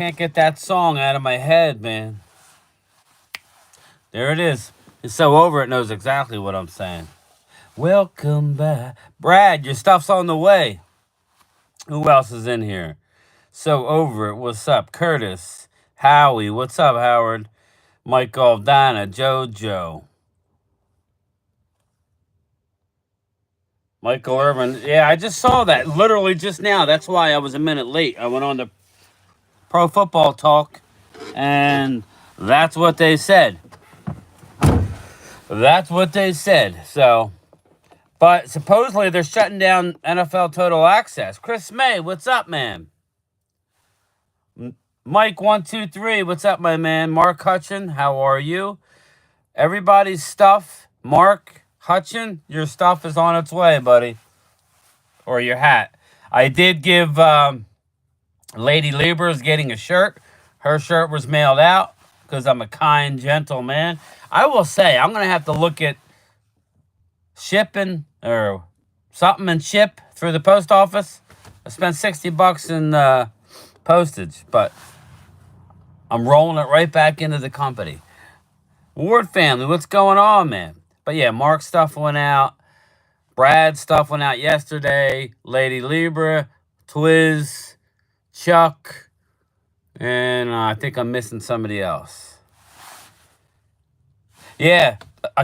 Can't get that song out of my head, man. There it is. It's so over it knows exactly what I'm saying. Welcome back. Brad, your stuff's on the way. Who else is in here? So over it. What's up? Curtis. Howie. What's up, Howard? Michael, Donna, JoJo. Michael Irvin. Yeah, I just saw that literally just now. That's why I was a minute late. I went on to Pro Football Talk, and that's what they said. That's what they said. So, but supposedly they're shutting down NFL Total Access. Chris May, what's up, man? Mike123, what's up, my man? Mark Hutchin, how are you? Everybody's stuff. Mark Hutchin, your stuff is on its way, buddy. Or your hat. I did give Lady Lieber's getting a shirt. Her shirt was mailed out because I'm a kind, gentle man. I will say, I'm going to have to look at shipping or something and ship through the post office. I spent $60 in postage, but I'm rolling it right back into the company. Ward family, what's going on, man? But yeah, Mark's stuff went out. Brad's stuff went out yesterday. Lady Libra, Twiz, Chuck, and I think I'm missing somebody else. Yeah,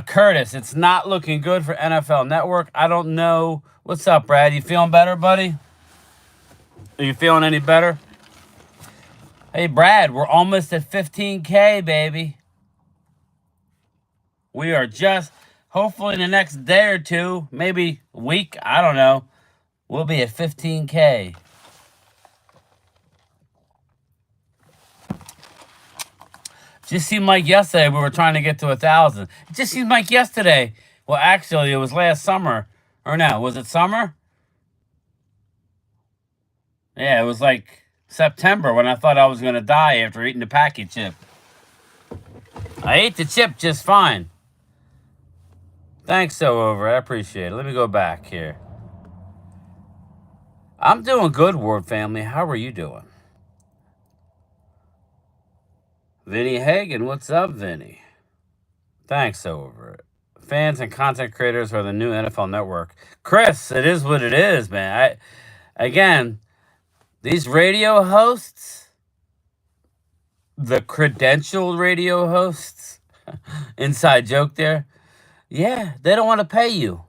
Curtis, it's not looking good for NFL Network. I don't know. What's up, Brad? You feeling better, buddy? Are you feeling any better? Hey, Brad, we're almost at 15K, baby. We are just, hopefully in the next day or two, maybe a week, I don't know, we'll be at 15K. Just seemed like yesterday we were trying to get to 1,000. It just seemed like yesterday. Well, actually, it was last summer. Or no, was it summer? Yeah, it was like September when I thought I was going to die after eating the Packy chip. I ate the chip just fine. Thanks, so over. I appreciate it. Let me go back here. I'm doing good, Ward family. How are you doing? Vinny Hagen, what's up, Vinny? Thanks, so over it. Fans and content creators are the new NFL Network. Chris, it is what it is, man. Again, these radio hosts, the credentialed radio hosts, inside joke there. Yeah, they don't want to pay you.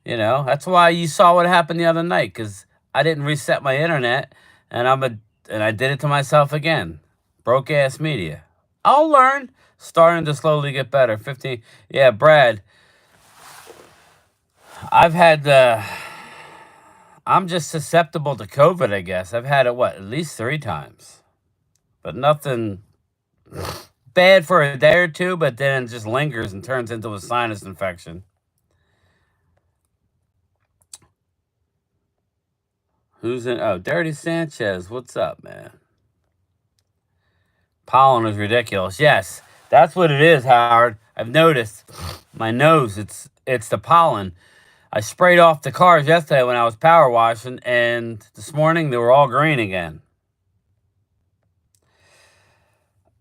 You know, that's why you saw what happened the other night, because I didn't reset my internet, and I did it to myself again. Broke ass media. I'll learn. Starting to slowly get better. 15. Yeah, Brad. I've had I'm just susceptible to COVID, I guess. I've had it at least 3 times. But nothing bad for a day or two, but then it just lingers and turns into a sinus infection. Who's in? Oh, Dirty Sanchez. What's up, man? Pollen is ridiculous. Yes, that's what it is, Howard. I've noticed my nose. It's the pollen. I sprayed off the cars yesterday when I was power washing, and this morning they were all green again.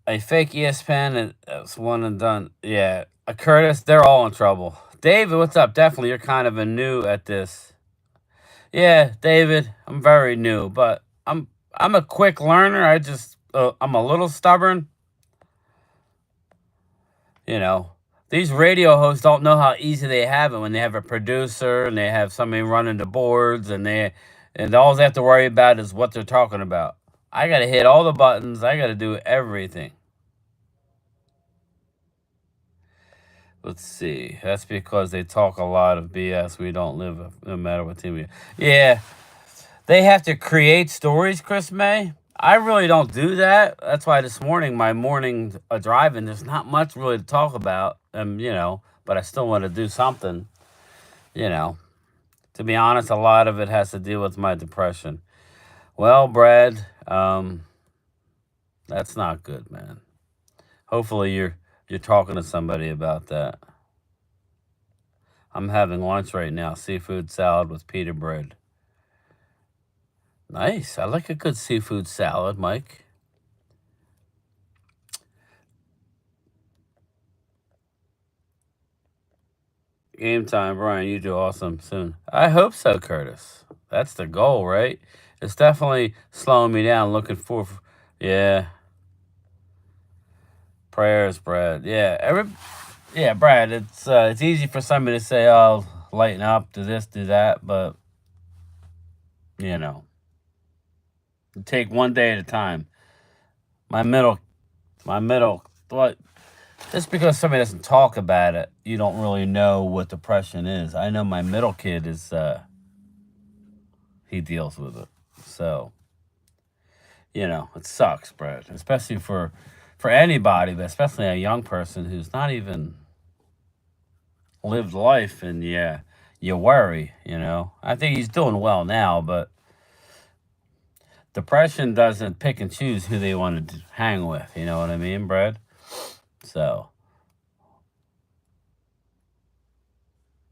A fake ESPN, and it's one and done. Yeah, Curtis, they're all in trouble. David, what's up? Definitely, you're kind of a new at this. Yeah, David, I'm very new, but I'm a quick learner. I'm a little stubborn. You know, these radio hosts don't know how easy they have it when they have a producer and they have somebody running the boards, and all they have to worry about is what they're talking about. I got to hit all the buttons. I got to do everything. Let's see. That's because they talk a lot of BS. We don't live no matter what team we are. Yeah, they have to create stories, Chris May. I really don't do that. That's why this morning, my morning driving, there's not much really to talk about. But I still want to do something. You know, to be honest, a lot of it has to do with my depression. Well, Brad, that's not good, man. Hopefully you're talking to somebody about that. I'm having lunch right now, seafood salad with pita bread. Nice. I like a good seafood salad, Mike. Game time, Brian. You do awesome soon. I hope so, Curtis. That's the goal, right? It's definitely slowing me down. Looking for, yeah, prayers, Brad. Yeah, Brad. It's easy for somebody to say, "Oh, lighten up, do this, do that," but you know, take one day at a time. My middle, my middle. What? Just because somebody doesn't talk about it, you don't really know what depression is. I know my middle kid is. He deals with it, so it sucks, Brad. Especially for anybody, but especially a young person who's not even lived life, and yeah, you worry. I think he's doing well now, but depression doesn't pick and choose who they want to hang with. You know what I mean, Brad? So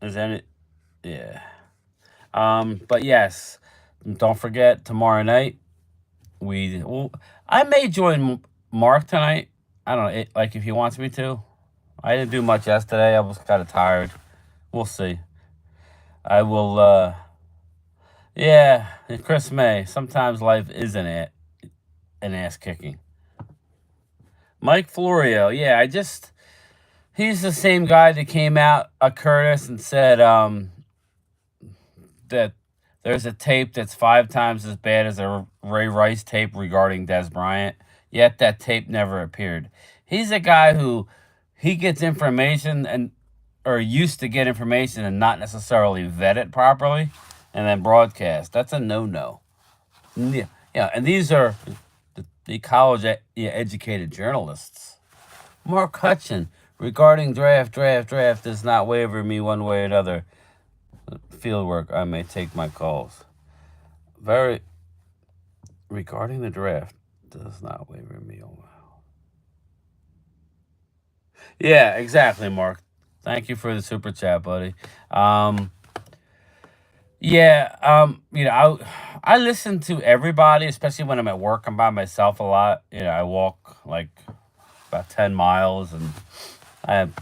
is any yeah. But yes, don't forget tomorrow night. Well, I may join Mark tonight. I don't know, like if he wants me to. I didn't do much yesterday. I was kind of tired. We'll see. I will. Yeah, and Chris May. Sometimes life isn't it an ass kicking. Mike Florio. Yeah, he's the same guy that came out Curtis and said that there's a tape that's 5 times as bad as a Ray Rice tape regarding Des Bryant. Yet that tape never appeared. He's a guy who he gets information and or used to get information and not necessarily vet it properly and then broadcast. That's a no. Yeah, yeah, and these are the college educated journalists. Mark Hutchin regarding draft does not waver me one way or another. Field work, I may take my calls. Very regarding the draft does not waver me. Yeah, exactly, Mark. Thank you for the super chat, buddy. Um, yeah, I listen to everybody, especially when I'm at work. I'm by myself a lot. I walk like about 10 miles, and I have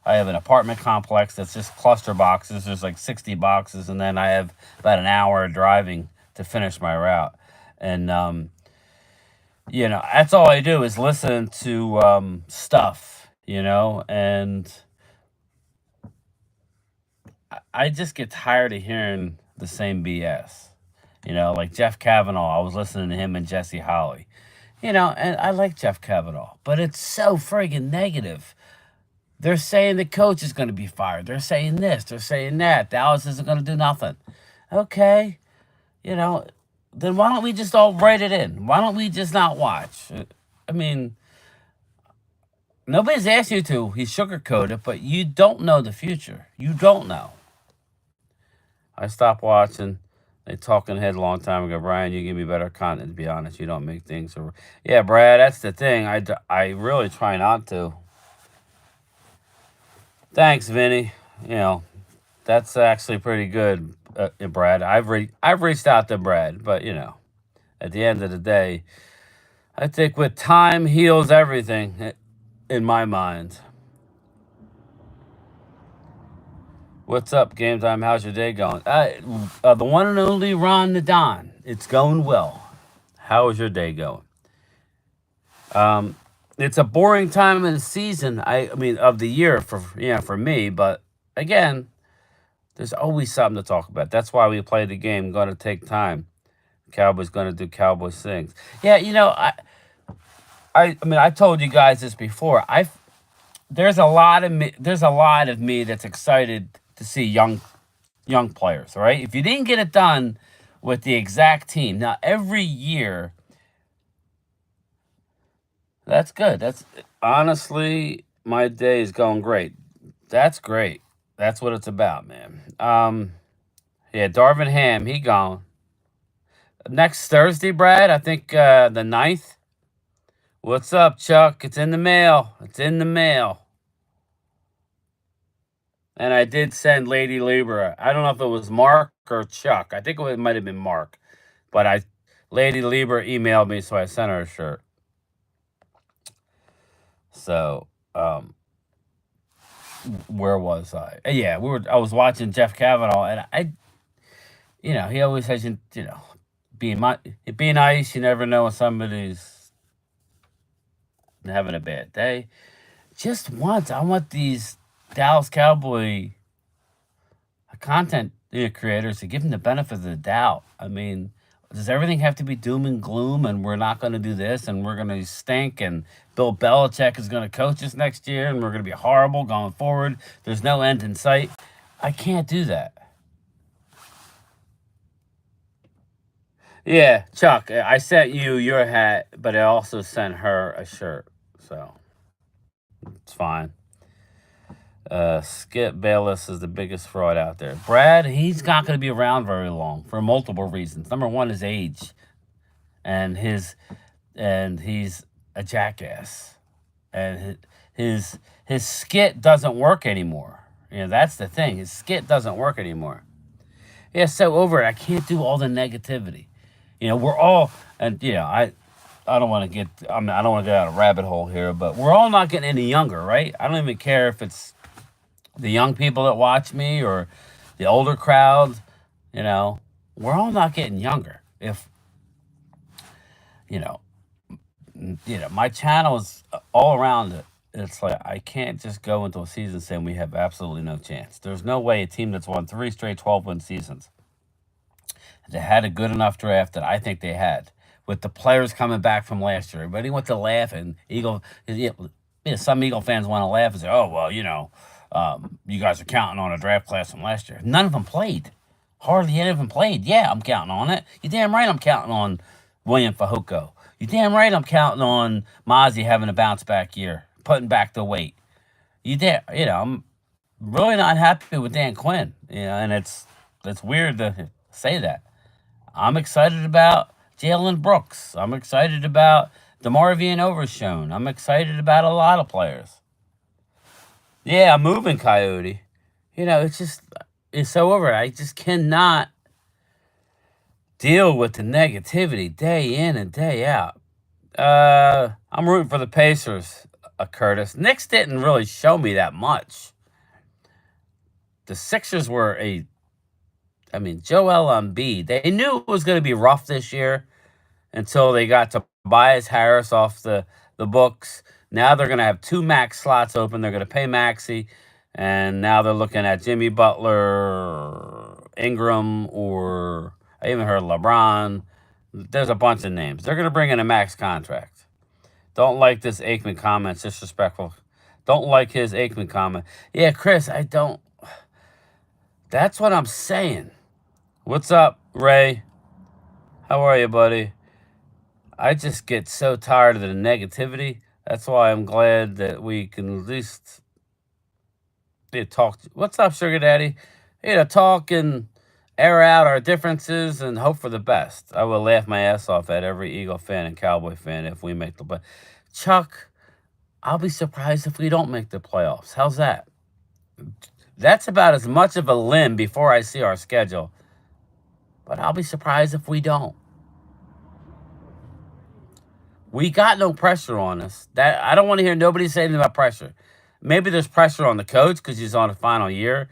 I have an apartment complex that's just cluster boxes. There's like 60 boxes, and then I have about an hour of driving to finish my route. And that's all I do is listen to stuff, and I just get tired of hearing the same BS. Like Jeff Kavanaugh, I was listening to him and Jesse Holly. And I like Jeff Kavanaugh, but it's so friggin' negative. They're saying the coach is going to be fired. They're saying this. They're saying that. Dallas isn't going to do nothing. Okay, you know, then why don't we just all write it in? Why don't we just not watch? I mean, nobody's asked you to. He sugarcoated it, but you don't know the future. You don't know. I stopped watching. They talking head a long time ago. Brian, you give me better content. To be honest, you don't make things. Yeah, Brad, that's the thing. I really try not to. Thanks, Vinny. You know, that's actually pretty good, Brad. I've reached out to Brad, but at the end of the day, I think with time heals everything, in my mind. What's up, Game Time? How's your day going? The one and only Ron the Don. It's going well. How is your day going? Um, it's a boring time in the season. I mean, of the year for me. But again, there's always something to talk about. That's why we play the game. Going to take time. Cowboys going to do Cowboys things. Yeah, I mean, I told you guys this before. There's a lot of me. There's a lot of me that's excited to see young players. Right? If you didn't get it done with the exact team, now every year, that's good. That's honestly, my day is going great. That's great. That's what it's about, man. Yeah, Darvin Ham, he gone. Next Thursday, Brad, I think the 9th. What's up, Chuck? It's in the mail. It's in the mail. And I did send Lady Libra. I don't know if it was Mark or Chuck. I think it might have been Mark. But Lady Lieber emailed me, so I sent her a shirt. So, where was I? Yeah, I was watching Jeff Kavanaugh, and he always has, be nice. You never know when somebody's having a bad day. Just once, I want these Dallas Cowboy content creators to give them the benefit of the doubt. I mean, does everything have to be doom and gloom and we're not going to do this and we're going to stink and Bill Belichick is going to coach us next year and we're going to be horrible going forward? There's no end in sight. I can't do that. Yeah, Chuck, I sent you your hat, but I also sent her a shirt. So it's fine. Skip Bayless is the biggest fraud out there. Brad, he's not going to be around very long for multiple reasons. Number one is age, and he's a jackass, and his skit doesn't work anymore. That's the thing. His skit doesn't work anymore. Yeah, so over it. I can't do all the negativity. We're all, and I don't want to get. I don't want to get out of a rabbit hole here, but we're all not getting any younger, right? I don't even care if it's the young people that watch me or the older crowd, we're all not getting younger. If my channel is all around it. It's like I can't just go into a season saying we have absolutely no chance. There's no way a team that's won 3 straight 12-win seasons, that had a good enough draft that I think they had, with the players coming back from last year. Everybody went to laugh, and some Eagle fans want to laugh and say, "Oh well, you guys are counting on a draft class from last year." None of them played. Hardly any of them played. Yeah, I'm counting on it. You damn right I'm counting on William Fajuco. You damn right I'm counting on Mozzie having a bounce back year, putting back the weight. I'm really not happy with Dan Quinn. And it's weird to say that. I'm excited about Jalen Brooks. I'm excited about DeMarvion Overshone. I'm excited about a lot of players. Yeah, I'm moving, Coyote. It's so over. I just cannot deal with the negativity day in and day out. I'm rooting for the Pacers, Curtis. Knicks didn't really show me that much. The Sixers were Joel Embiid. They knew it was going to be rough this year until they got Tobias Harris off the books. Now they're going to have 2 max slots open. They're going to pay Maxey. And now they're looking at Jimmy Butler, Ingram, or I even heard LeBron. There's a bunch of names. They're going to bring in a max contract. Don't like this Aikman comment. It's disrespectful. Don't like his Aikman comment. Yeah, Chris, I don't. That's what I'm saying. What's up, Ray? How are you, buddy? I just get so tired of the negativity. That's why I'm glad that we can at least talk. What's up, Sugar Daddy? Talk and air out our differences and hope for the best. I will laugh my ass off at every Eagle fan and Cowboy fan if we make the play. Chuck, I'll be surprised if we don't make the playoffs. How's that? That's about as much of a limb before I see our schedule. But I'll be surprised if we don't. We got no pressure on us. That I don't want to hear nobody say anything about pressure. Maybe there's pressure on the coach because he's on the final year.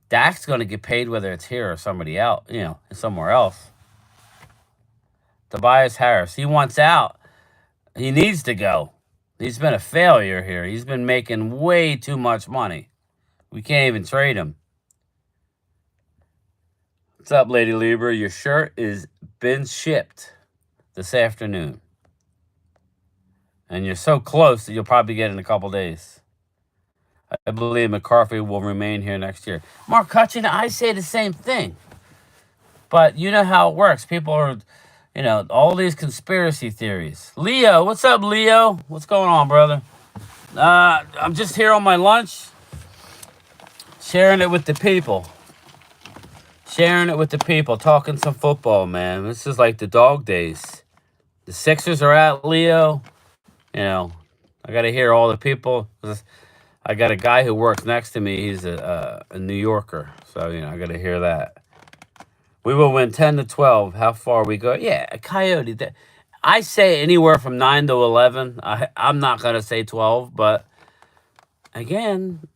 Dak's going to get paid whether it's here or somebody else, somewhere else. Tobias Harris, he wants out. He needs to go. He's been a failure here. He's been making way too much money. We can't even trade him. What's up, Lady Lieber? Your shirt is been shipped this afternoon. And you're so close that you'll probably get it in a couple days. I believe McCarthy will remain here next year. Mark Hutchin, I say the same thing. But you know how it works. People are, all these conspiracy theories. Leo, what's up, Leo? What's going on, brother? I'm just here on my lunch, sharing it with the people. Talking some football, man. This is like the dog days. The Sixers are out, Leo. I got to hear all the people. I got a guy who works next to me. He's a New Yorker. So, I got to hear that. We will win 10 to 12. How far we go? Yeah, a Coyote. I say anywhere from 9 to 11. I'm not gonna say 12, but again,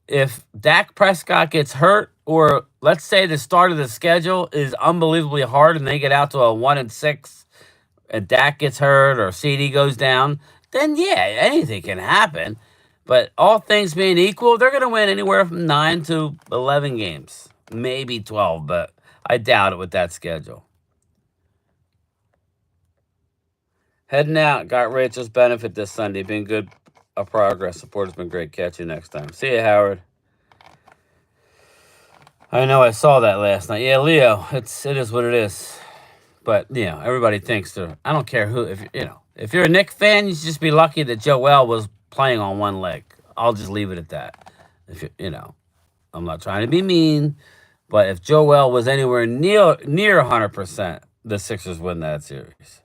if Dak Prescott gets hurt, or let's say the start of the schedule is unbelievably hard, and they get out to a 1-6, and Dak gets hurt or CD goes down, then yeah, anything can happen. But all things being equal, they're going to win anywhere from 9 to 11 games, maybe 12, but I doubt it with that schedule. Heading out, got Rachel's benefit this Sunday. Been good progress. Support has been great. Catch you next time. See you, Howard. I know I saw that last night. Yeah, Leo, it is what it is. But everybody thinks they're. I don't care who. If you're a Knicks fan, you should just be lucky that Joel was playing on one leg. I'll just leave it at that. If I'm not trying to be mean, but if Joel was anywhere near 100%, the Sixers win that series.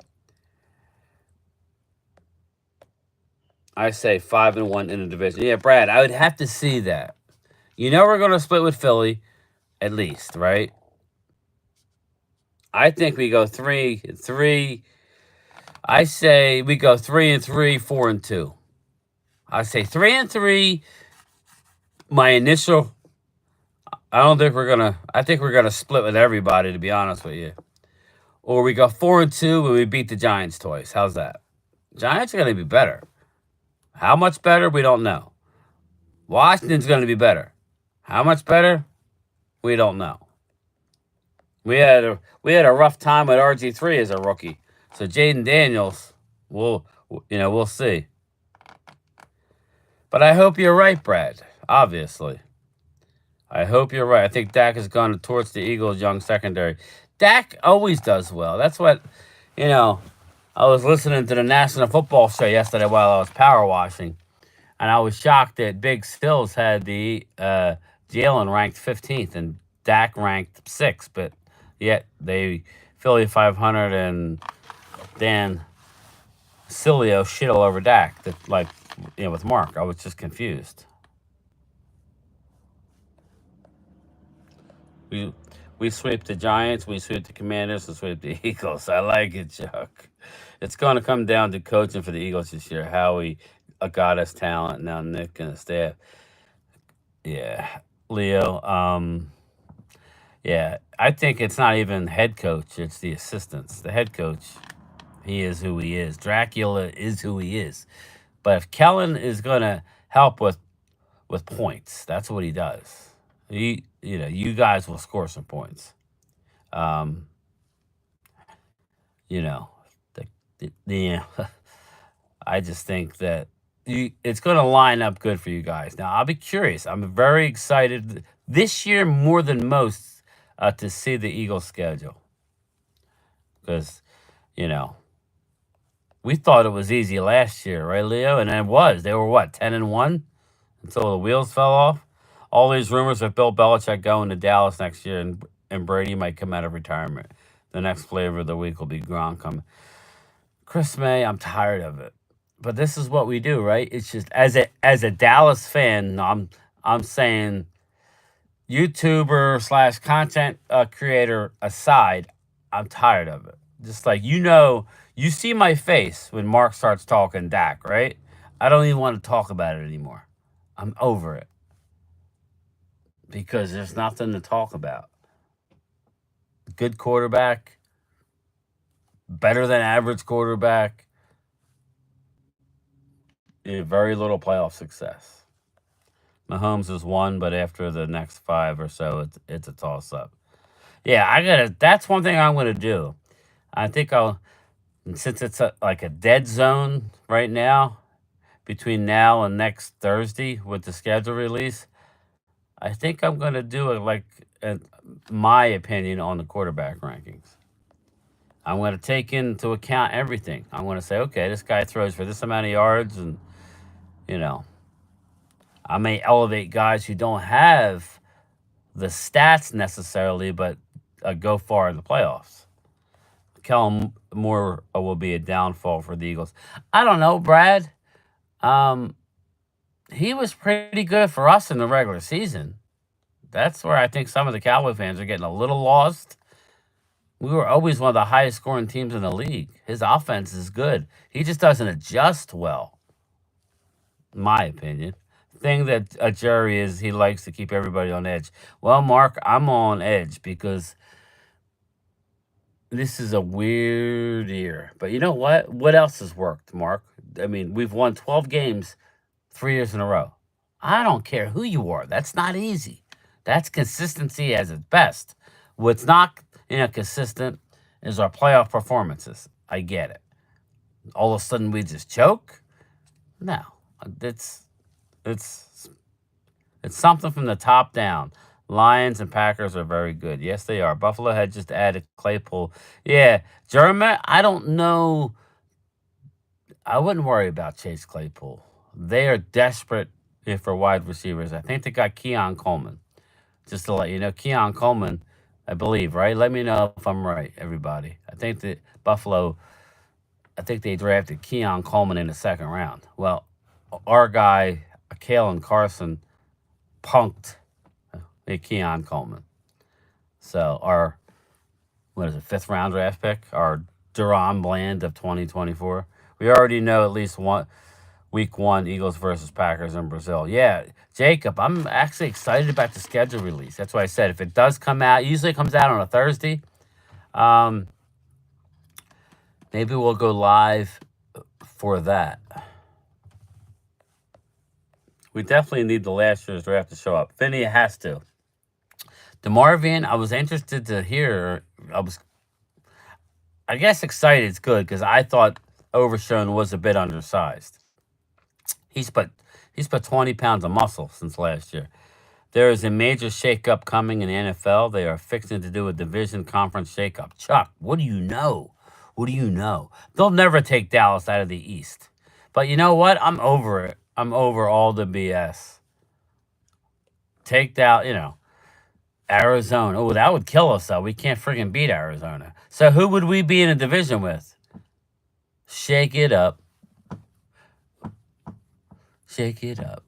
I say 5-1 in the division. Yeah, Brad, I would have to see that. We're going to split with Philly, at least, right? I think we go 3-3. I say we go 3-3, 4-2. I say 3-3. My initial. I don't think we're gonna. I think we're gonna split with everybody, to be honest with you. Or we go 4-2 when we beat the Giants twice. How's that? Giants are gonna be better. How much better? We don't know. Washington's gonna be better. How much better? We don't know. We had a rough time with RG3 as a rookie. So Jaden Daniels, we'll see. But I hope you're right, Brad. Obviously. I hope you're right. I think Dak has gone towards the Eagles' young secondary. Dak always does well. That's what, I was listening to the National Football Show yesterday while I was power washing, and I was shocked that Big Stills had the Jalen ranked 15th and Dak ranked 6th, but yet Philly 500 and Dan Cilio shit all over Dak. With Mark, I was just confused. We sweep the Giants, we sweep the Commanders, we sweep the Eagles. I like it, Chuck. It's going to come down to coaching for the Eagles this year. Howie got us talent, now Nick and the staff. Yeah, Leo. Yeah, I think it's not even head coach; it's the assistants. The head coach, he is who he is. Dracula is who he is. But if Kellen is going to help with points, that's what he does. You guys will score some points. Um, you know, the I just think that it's going to line up good for you guys. Now, I'll be curious. I'm very excited this year more than most to see the Eagles schedule because you know we thought it was easy last year, right, Leo? And it was. They were what 10-1 until the wheels fell off. All these rumors of Bill Belichick going to Dallas next year and Brady might come out of retirement. The next flavor of the week will be Gronk coming. Chris May, I'm tired of it. But this is what we do, right? It's just as a Dallas fan, I'm saying YouTuber slash content creator aside, I'm tired of it. Just like you see my face when Mark starts talking Dak, right? I don't even want to talk about it anymore. I'm over it because there's nothing to talk about. Good quarterback, better than average quarterback, very little playoff success. Mahomes is one, but after the next five or so, it's a toss up. Yeah, I gotta. That's one thing I'm gonna do. I think I'll, since it's like a dead zone right now, between now and next Thursday with the schedule release. I think I'm gonna do it like my opinion on the quarterback rankings. I'm gonna take into account everything. I'm gonna say, okay, this guy throws for this amount of yards, and you know, I may elevate guys who don't have the stats necessarily, but go far in the playoffs. Kellen Moore will be a downfall for the Eagles. I don't know, Brad. He was pretty good for us in the regular season. That's where I think some of the Cowboy fans are getting a little lost. We were always one of the highest scoring teams in the league. His offense is good. He just doesn't adjust well, in my opinion. Thing that Jerry is, he likes to keep everybody on edge. Well, Mark, I'm on edge because this is a weird year. But you know what? What else has worked, Mark? I mean, we've won 12 games 3 years in a row. I don't care who you are. That's not easy. That's consistency at its best. What's not consistent is our playoff performances. I get it. All of a sudden we just choke? No. It's it's it's something from the top down. Lions and Packers are very good. Yes, they are. Buffalo had just added Claypool. Yeah, German, I don't know. I wouldn't worry about Chase Claypool. They are desperate for wide receivers. I think they got Keon Coleman. Just to let you know, Keon Coleman, I believe, right? Let me know if I'm right, everybody. I think that Buffalo, I think they drafted Keon Coleman in the second round. Well, our guy, Kalen Carson, punked Keon Coleman. So our, what is it, fifth round draft pick, our Duran Bland of 2024. We already know at least one week one Eagles versus Packers in Brazil. Yeah, Jacob, I'm actually excited about the schedule release. That's why I said if it does come out, usually it comes out on a Thursday. Um, Maybe we'll go live for that. We definitely need the last year's draft to show up. Finney has to. DeMarvin, I was interested to hear. I guess excited is good because I thought Overshown was a bit undersized. He's put 20 pounds of muscle since last year. There is a major shakeup coming in the NFL. They are fixing to do a division conference shakeup. Chuck, what do you know? What do you know? They'll never take Dallas out of the East. But you know what? I'm over it. I'm over all the BS. Take out, Arizona. Oh, that would kill us, though. We can't friggin' beat Arizona. So who would we be in a division with? Shake it up. Shake it up.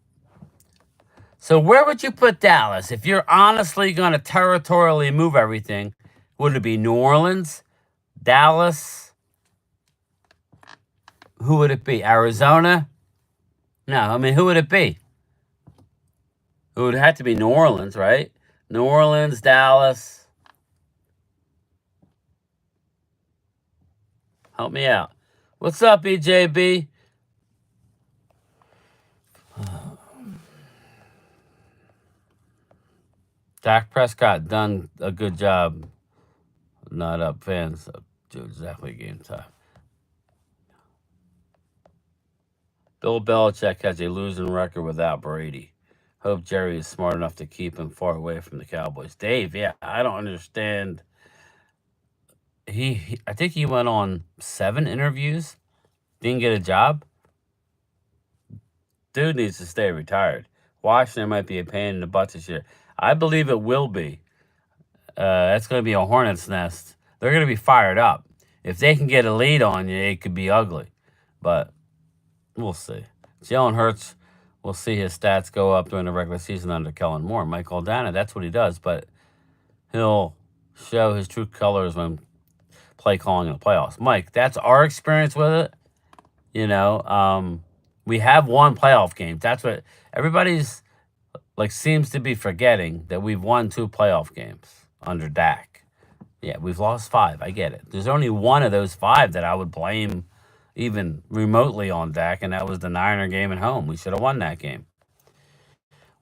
So where would you put Dallas? If you're honestly going to territorially move everything, would it be New Orleans, Dallas? Who would it be? Arizona? No, I mean, who would it be? It would have to be New Orleans, right? New Orleans, Dallas. Help me out. What's up, EJB? Dak Prescott done a good job. Not up fans. Do exactly game time. Bill Belichick has a losing record without Brady. Hope Jerry is smart enough to keep him far away from the Cowboys. Dave, yeah, I don't understand. I think he went on 7 interviews, didn't get a job. Dude needs to stay retired. Washington might be a pain in the butt this year. I believe it will be. That's going to be a hornet's nest. They're going to be fired up. If they can get a lead on you, it could be ugly. But we'll see. Jalen Hurts, we'll see his stats go up during the regular season under Kellen Moore. Mike Aldana, that's what he does. But he'll show his true colors when play calling in the playoffs. Mike, that's our experience with it. We have won playoff games. That's what everybody's seems to be forgetting, that we've won 2 playoff games under Dak. Yeah, we've lost 5. I get it. There's only one of those 5 that I would blame even remotely on Dak, and that was the Niner game at home. We should have won that game.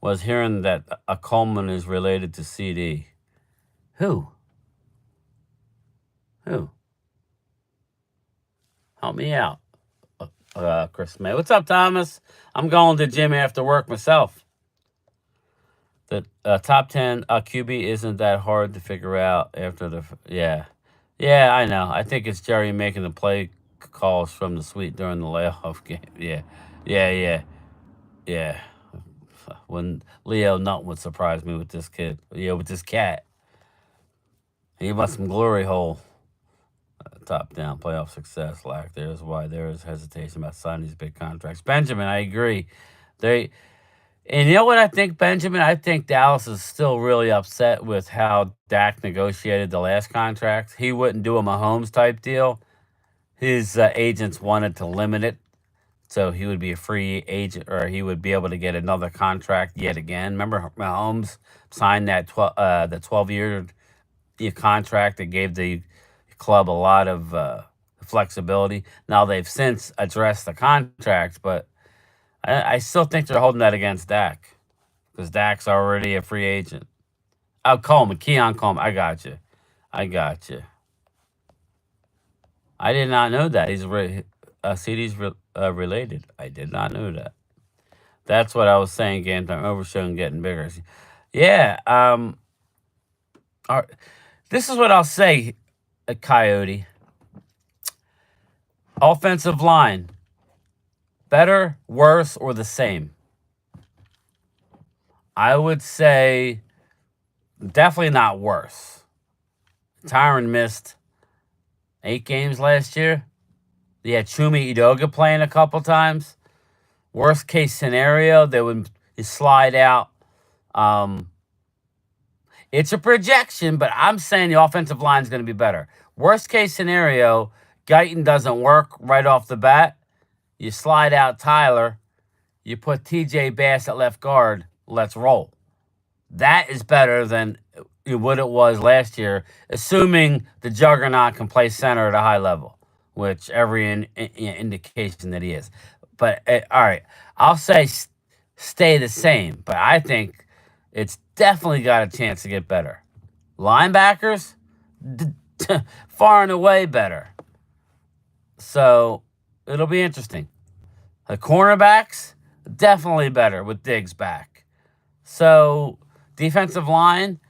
Was hearing that a Coleman is related to CD. Who? Help me out. Chris May. What's up, Thomas? I'm going to the gym after work myself. The top 10 QB isn't that hard to figure out after the... Yeah, I know. I think it's Jerry making the play calls from the suite during the layoff game. Yeah. When Leo Nutt would surprise me with this kid. Yeah, with this cat. He wants some glory hole. Top down playoff success lack. There's why there is hesitation about signing these big contracts. Benjamin, I agree. And you know what I think, Benjamin? I think Dallas is still really upset with how Dak negotiated the last contract. He wouldn't do a Mahomes type deal. His agents wanted to limit it so he would be a free agent, or he would be able to get another contract yet again. Remember, Mahomes signed that the 12-year contract that gave the club a lot of flexibility. Now they've since addressed the contract, but I still think they're holding that against Dak because Dak's already a free agent. Oh, Coleman, Keon Coleman, I got you. I got you. I did not know that CD's related. I did not know that. That's what I was saying. Game time overshowing getting bigger. Yeah. All right, this is what I'll say, Coyote. Offensive line, better, worse, or the same? I would say definitely not worse. Tyron missed 8 games last year. They had Chumi Edoga playing a couple times. Worst case scenario, they would slide out. It's a projection, but I'm saying the offensive line is going to be better. Worst case scenario, Guyton doesn't work right off the bat. You slide out Tyler. You put TJ Bass at left guard. Let's roll. That is better than what it was last year, assuming the juggernaut can play center at a high level, which every indication that he is. But all right, I'll say stay the same, but I think it's definitely got a chance to get better. Linebackers, far and away better. So it'll be interesting. The cornerbacks, definitely better with Diggs back. So defensive line,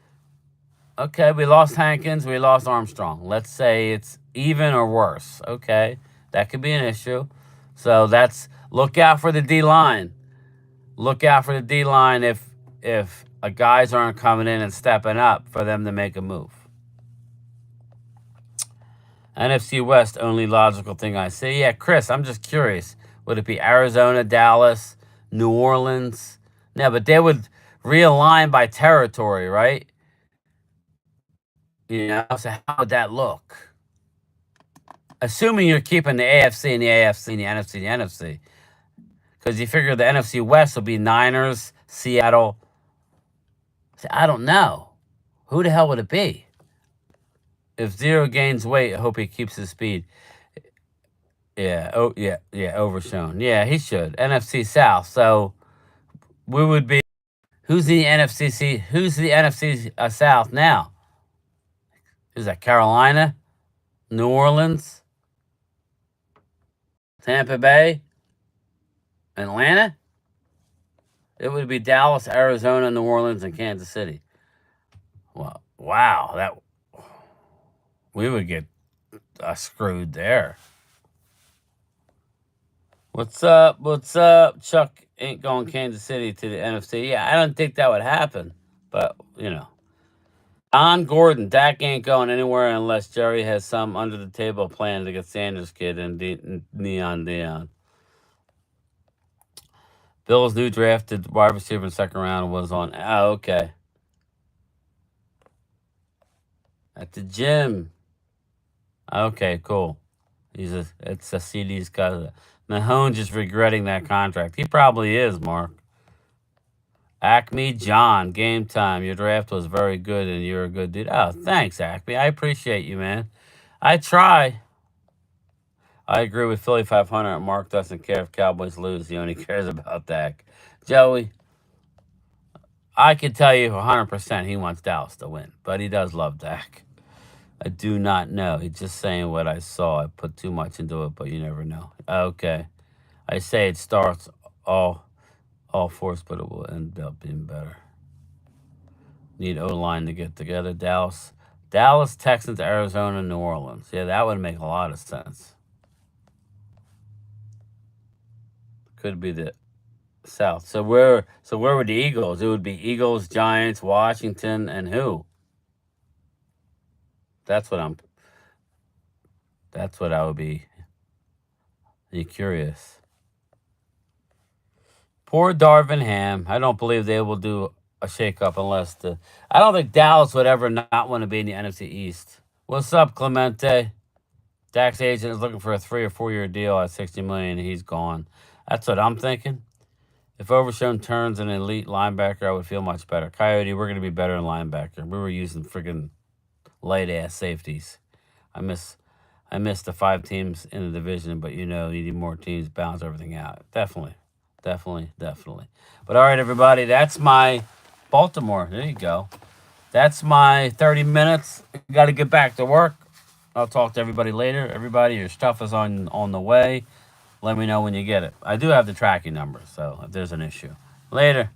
okay, we lost Hankins, we lost Armstrong. Let's say it's even or worse. Okay, that could be an issue. So that's look out for the D line. Look out for the D line if guys aren't coming in and stepping up for them to make a move. NFC West, only logical thing I see. Yeah, Chris, I'm just curious. Would it be Arizona, Dallas, New Orleans? No, but they would realign by territory, right? So how would that look? Assuming you're keeping the AFC and the AFC and the NFC and the NFC. Because you figure the NFC West will be Niners, Seattle. I don't know. Who the hell would it be? If Zero gains weight, I hope he keeps his speed. Yeah, overshown. Yeah, he should. NFC South. So we would be. Who's the NFC? Who's the NFC South now? Is that Carolina, New Orleans, Tampa Bay, Atlanta? It would be Dallas, Arizona, New Orleans, and Kansas City. Well, wow, that we would get screwed there. What's up? What's up? Chuck ain't going Kansas City to the NFC. Yeah, I don't think that would happen, but Don Gordon, Dak ain't going anywhere unless Jerry has some under the table plan to get Sanders kid and Neon Dion. Bills new drafted wide receiver in the second round was on. Oh, okay. At the gym. Okay, cool. It's a CD's cousin. Mahone just regretting that contract. He probably is, Mark. Acme John, game time. Your draft was very good and you're a good dude. Oh, thanks, Acme. I appreciate you, man. I try. I agree with Philly 500. Mark doesn't care if Cowboys lose. He only cares about Dak. Joey, I can tell you 100% he wants Dallas to win, but he does love Dak. I do not know. He's just saying what I saw. I put too much into it, but you never know. Okay. I say it starts all force, but it will end up being better. Need O-line to get together. Dallas, Texans, Arizona, New Orleans. Yeah, that would make a lot of sense. Could be the South. So where would the Eagles? It would be Eagles, Giants, Washington, and who? That's what I would be curious. Poor Darvin Ham. I don't believe they will do a shakeup unless the. I don't think Dallas would ever not want to be in the NFC East. What's up, Clemente? Dak's agent is looking for a 3 or 4 year deal at 60 million. He's gone. That's what I'm thinking. If Overshown turns an elite linebacker, I would feel much better. Coyote, we're going to be better in linebacker. We were using freaking light ass safeties. I miss I miss the 5 teams in the division, but you need more teams, balance everything out. Definitely, definitely, definitely. But all right, everybody, that's my Baltimore. There you go. That's my 30 minutes. Got to get back to work. I'll talk to everybody later. Everybody, your stuff is on the way. Let me know when you get it. I do have the tracking number, so if there's an issue. Later.